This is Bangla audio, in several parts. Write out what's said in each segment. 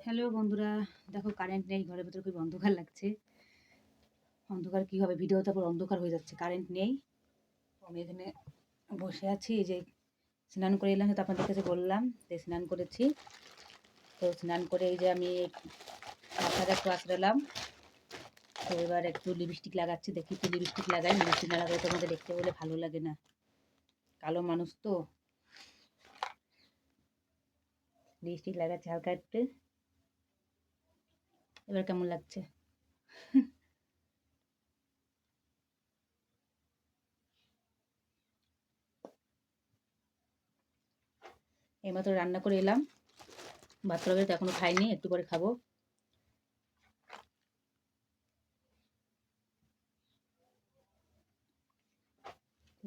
হ্যালো বন্ধুরা, দেখো কারেন্ট নেই, ঘরের ভেতরে খুব অন্ধকার লাগছে। অন্ধকার কি হবে, ভিডিও তারপর অন্ধকার হয়ে যাচ্ছে, কারেন্ট নেই। আমি এখানে বসে আছি, এই যে স্নান করে এলাম, সেটা আপনাদের কাছে বললাম যে স্নান করেছি। তো স্নান করে এই যে আমি মাথাটা একটু আঁচড়ালাম। তো এবার একটু লিপস্টিক লাগাচ্ছি, দেখি একটু লিপস্টিক লাগাই। লিপস্টিক না লাগাই তোমাদের দেখতে বলে ভালো লাগে না, কালো মানুষ তো। লিপস্টিক লাগাচ্ছি হালকা একটু। এবার কেমন লাগছে? এইমাত্র রান্না করে এলাম, ভাত তরকারি তো এখনো খাইনি, একটু পরে খাবো।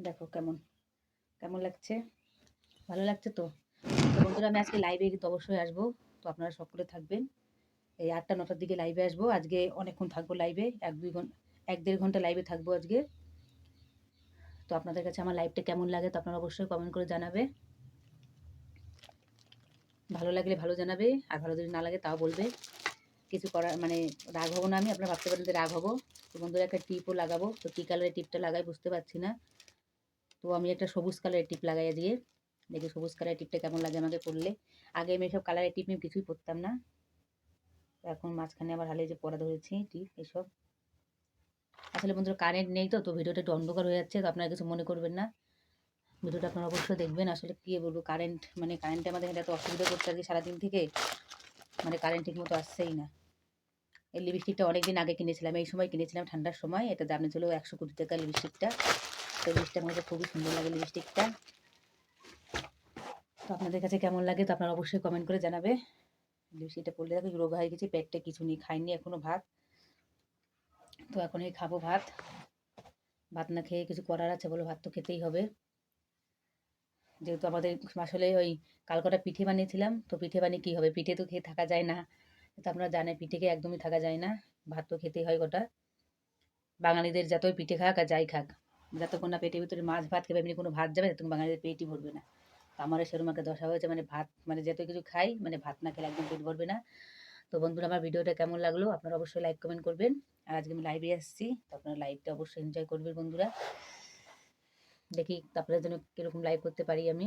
দেখো কেমন কেমন লাগছে, ভালো লাগছে তো? তো বন্ধুরা, আমি আজকে লাইভে কিন্তু অবশ্যই আসবো। তো আপনারা সকলে থাকবেন। এই 8টা-9টার দিকে লাইভে আসবো। আজকে অনেকক্ষণ থাকবো লাইভে, 1-1.5 ঘন্টা লাইভে থাকবো আজকে। তো আপনাদের কাছে আমার লাইভটা কেমন লাগে তো আপনারা অবশ্যই কমেন্ট করে জানাবে। ভালো লাগলে ভালো জানাবে, আর ভালো যদি না লাগে তাও বলবে। কিছু করার মানে রাগ হবো না আমি, আপনারা ভাবতে পারেন যে রাগ হবো। তো বন্ধুরা, একটা টিপও লাগাবো। তো কী কালারের টিপটা লাগাই বুঝতে পারছি না। তো আমি একটা সবুজ কালারের টিপ লাগাই আজকে। দেখি সবুজ কালারের টিপটা কেমন লাগে আমাকে পরলে। আগে আমি এসব কালারের টিপ নিয়ে কিছুই পরতাম না। এখন মাঝখানে আবার হালে যে পড়া ধরেছি টিপ এসব। আসলে বন্ধুরা কারেন্ট নেই, তো ভিডিওটা একটু অন্ধকার হয়ে যাচ্ছে, তো আপনারা কিছু মনে করবেন না। ভিডিওটা আপনারা অবশ্যই দেখবেন। আসলে কী বলবো, কারেন্টে আমাদের এখানে এত অসুবিধা করছে আজকে সারাদিন থেকে, মানে কারেন্ট ঠিক মতো আসছেই না। এই লিপস্টিকটা অনেকদিন আগে কিনেছিলাম, এই সময় কিনেছিলাম ঠান্ডার সময়। এটা দামে ছিল 120 টাকা লিপস্টিকটা। তো লিপস্টিকটা আমাকে খুবই সুন্দর লাগে লিপস্টিকটা। তো আপনাদের কাছে কেমন লাগে তো আপনারা অবশ্যই কমেন্ট করে জানাবে। লিপস্টিকটা পরলে দেখো রোগা হয়ে গেছি, পেটটা কিছু নেই, খাইনি এখনো ভাত। তো এখনই খাবো ভাত। ভাত না খেয়ে কিছু করার আছে বলো, ভাত তো খেতেই হবে। যেহেতু আমাদের আসলে ওই কাল কটা পিঠে বানিয়েছিলাম, তো পিঠে বানিয়ে কী হবে, পিঠে তো খেয়ে থাকা যায় না। তো আপনারা জানেন পিঠে খেয়ে একদমই থাকা যায় না, ভাত তো খেতেই হয় গোটা। বাঙালিদের যতই পিঠে খাক আর যাই খাক, যতক্ষণ না পেটের ভিতরে মাছ ভাত খেবে, এমনি কোনো ভাত যাবে, ততক্ষণ বাঙালিদের পেটই ভরবে না। তো আমারও সেরকম একটা দশা হয়েছে, মানে ভাত মানে যত কিছু খাই, মানে ভাত না খেলে একদম পেট ভরবে না। তো বন্ধুরা, আমার ভিডিওটা কেমন লাগলো আপনারা অবশ্যই লাইক কমেন্ট করবেন। আর আজকে আমি লাইভে আসছি, তো আপনারা লাইভটা অবশ্যই এনজয় করবেন বন্ধুরা। দেখি আপনাদের জন্য কীরকম লাইভ করতে পারি আমি।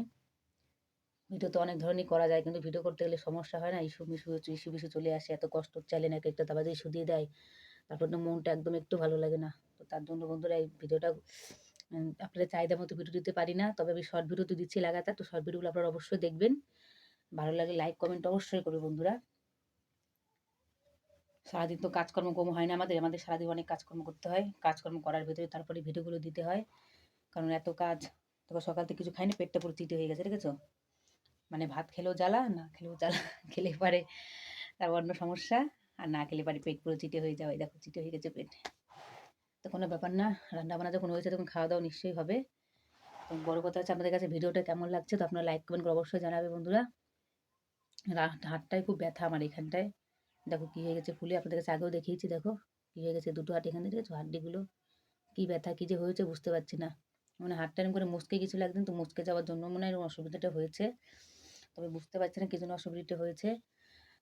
ভিডিও তো অনেক ধরনের করা যায়, কিন্তু ভিডিও করতে গেলে সমস্যা হয় না, ইস্যু বিস্যু চলে আসে, এত কষ্ট চ্যানেল এক একটা তারপর ইস্যু দিয়ে দেয়, তারপর তো মনটা একদম একটু ভালো লাগে না। তো তার জন্য বন্ধুরা এই ভিডিওটা আপনাদের চাহিদা মতো ভিডিও দিতে পারি না, তবে আমি শর্ট ভিডিও তো দিচ্ছি লাগাতার। তো শর্ট ভিডিওগুলো আপনারা অবশ্যই দেখবেন, ভালো লাগলে লাইক কমেন্ট অবশ্যই করবে বন্ধুরা। সারাদিন তো কাজকর্ম কম হয় না আমাদের সারাদিন অনেক কাজকর্ম করতে হয়, কাজকর্ম করার ভিতরে তারপরে ভিডিওগুলো দিতে হয়। কারণ এত কাজ, তবে সকাল থেকে কিছু খাইনি, পেটটা পুরো চিটে হয়ে গেছে, দেখেছো? মানে ভাত খেলেও জ্বালা, না খেলেও জ্বালা। খেলে পারে তার অন্য সমস্যা, আর না খেলে পারে পেট পুরো চিটে হয়ে যাওয়া। দেখো চিটে হয়ে গেছে পেট। তো কোনো ব্যাপার না, রান্নাবান্না যখন হয়েছে তখন খাওয়া দাওয়া নিশ্চয়ই হবে। তো বড় কথা হচ্ছে আপনাদের কাছে ভিডিওটা কেমন লাগছে তো আপনারা লাইক কমেন্ট করে অবশ্যই জানাবে বন্ধুরা। হাতটায় খুব ব্যথা আমার এখানটায়, দেখো কী হয়ে গেছে ফুলে, আপনাদের কাছে আগেও দেখিয়েছি, দেখো কী হয়ে গেছে, দুটো হাত এখানে দেখেছো হাড্ডিগুলো, কী ব্যথা কী যে হয়েছে বুঝতে পারছি না। মানে হাতটা এরকম করে মুচকে গেছিলো একদিন, তো মুচকে যাওয়ার জন্য মনে হয় এরকম অসুবিধাটা হয়েছে, তবে বুঝতে পারছি না কী জন্য অসুবিধাটা হয়েছে।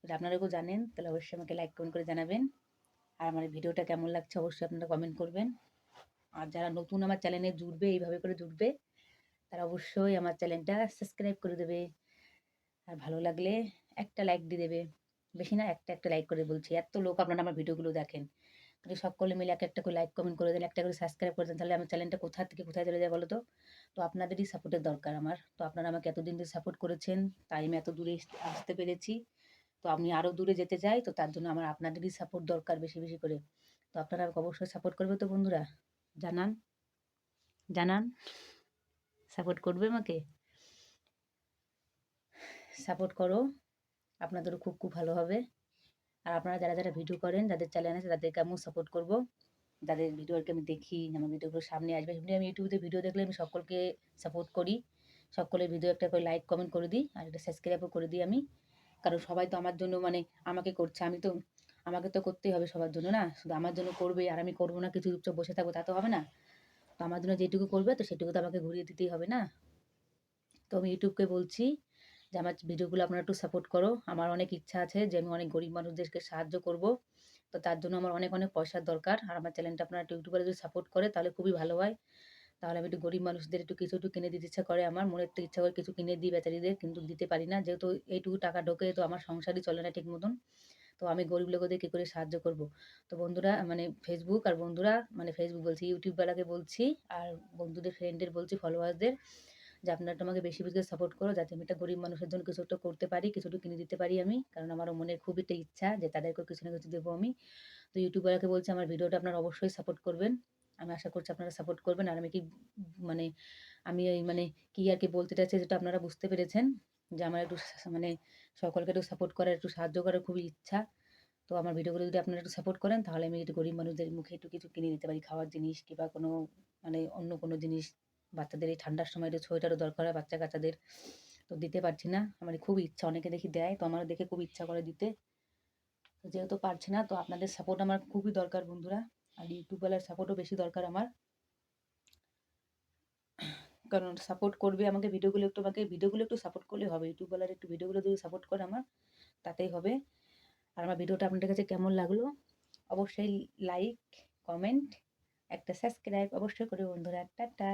যদি আপনারা কেউ জানেন তাহলে অবশ্যই আমাকে লাইক কমেন্ট করে জানাবেন। আর আমার ভিডিওটা কেমন লাগছে অবশ্যই আপনারা কমেন্ট করবেন। আর যারা নতুন আমার চ্যানেলে জুড়বে, এইভাবে করে জুড়বে, তারা অবশ্যই আমার চ্যানেলটা সাবস্ক্রাইব করে দেবে। আর ভালো লাগলে একটা লাইক দিয়ে দেবে, বেশি না, একটা লাইক করে বলছি, এত লোক আপনারা আমার ভিডিওগুলো দেখেন, যদি সকলে মিলে একটা করে লাইক কমেন্ট করে দেন, একটা করে সাবস্ক্রাইব করে দেন, তাহলে আমার চ্যানেলটা কোথা থেকে কোথায় চলে যায় বলো তো? তো আপনাদেরই সাপোর্টের দরকার আমার। তো আপনারা আমাকে এতদিন ধরে সাপোর্ট করেছেন, তাই আমি এত দূরে আসতে পেরেছি। তো আমি আরও দূরে যেতে চাই, তো তার জন্য আমার আপনাদেরই সাপোর্ট দরকার বেশি বেশি করে। তো আপনারা আমাকে অবশ্যই সাপোর্ট করবে তো বন্ধুরা, জানান জানান, সাপোর্ট করবে আমাকে, সাপোর্ট করো, আপনাদেরও খুব খুব ভালো হবে। আর আপনারা যারা যারা ভিডিও করেন, যাদের চ্যানেল আছে, তাদেরকে আমিও সাপোর্ট করবো। যাদের ভিডিও আর কি আমি দেখি, আমার ভিডিওগুলো সামনে আসবে, এমনি আমি ইউটিউবে ভিডিও দেখলে আমি সকলকে সাপোর্ট করি, সকলের ভিডিও একটা করে লাইক কমেন্ট করে দিই, আর একটা সাবস্ক্রাইবও করে দিই আমি। কারণ সবাই তো আমার জন্য মানে আমাকে করছে, আমাকে তো করতেই হবে সবার জন্য না, শুধু আমার জন্য করবে আর আমি করবো না, কিছু চুপচাপ বসে থাকবো, তা তো হবে না। তো আমার জন্য যেটুকু করবে তো সেটুকু তো আমাকে ঘুরিয়ে দিতেই হবে না। তো আমি ইউটিউবকে বলছি যে আমার ভিডিওগুলো আপনারা একটু সাপোর্ট করো। আমার অনেক ইচ্ছা আছে যে আমি অনেক গরিব মানুষদেরকে সাহায্য করব। তো তার জন্য আমার অনেক, অনেক পয়সার দরকার। আর আমার চ্যানেলটা আপনারা একটু ইউটিউবারে যদি সাপোর্ট করে তাহলে খুবই ভালো হয়। তাহলে আমি একটু গরিব মানুষদের একটু কিনে দিতে ইচ্ছা করে আমার। মনের থেকে ইচ্ছা করে কিছু কিনে দিই বেচারীদের, কিন্তু দিতে পারি না। যেহেতু এইটুকু টাকা ঢোকে তো আমার সংসারই চলে না ঠিক মতন। তো আমি গরিব লোকেদের কী করে সাহায্য করব? তো বন্ধুরা মানে ফেসবুক আর বন্ধুরা মানে ফেসবুক বলছি, ইউটিউবওয়ালাকে বলছি আর বন্ধুদের ফ্রেন্ডদের বলছি, ফলোয়ার্সদের, যে আপনারা একটু আমাকে বেশি, বেশি করে সাপোর্ট করো যাতে আমি একটা গরিব মানুষের জন্য কিছু একটা করতে পারি, কিছু একটু কিনে দিতে পারি আমি। কারণ আমারও মনের খুব একটা ইচ্ছা যে তাদেরকেও কিছু না কিছু দেবো আমি। তো ইউটিউবওয়ালাকে বলছি আমার ভিডিওটা আপনারা অবশ্যই সাপোর্ট করবেন। আমি আশা করছি আপনারা সাপোর্ট করবেন। আর আমি কি মানে আমি এই মানে কি আর কি বলতে চাইছি যেটা আপনারা বুঝতে পেরেছেন, যে আমার একটু মানে সকলকে একটু সাপোর্ট করার, একটু সাহায্য করার খুবই ইচ্ছা। তো আমার ভিডিওগুলো যদি আপনারা একটু সাপোর্ট করেন তাহলে আমি একটু গরিব মানুষদের মুখে একটু কিছু কিনে দিতে পারি, খাওয়ার জিনিস কিংবা কোনো মানে অন্য কোনো জিনিস। বাচ্চাদের এই ঠান্ডার সময় একটু সোয়েটারও দরকার হয় বাচ্চা-কাচ্চাদের। তো দিতে পারছি না। আমার খুবই ইচ্ছা, অনেকে দেখি দেয় তো আমারও দেখে খুব ইচ্ছা করে দিতে। তো যেহেতু পারছি না তো আপনাদের সাপোর্ট আমার খুবই দরকার বন্ধুরা। আর ইউটিউবওয়ালার সাপোর্টও বেশি দরকার আমার। কারণ সাপোর্ট করবে আমাকে ভিডিওগুলো একটু সাপোর্ট করলেই হবে। ইউটিউবওয়ালার একটু ভিডিওগুলো যদি সাপোর্ট করে আমার, তাতেই হবে। আর আমার ভিডিওটা আপনাদের কাছে কেমন লাগলো অবশ্যই লাইক, কমেন্ট, একটা সাবস্ক্রাইব অবশ্যই করবে বন্ধুরা। টাটা।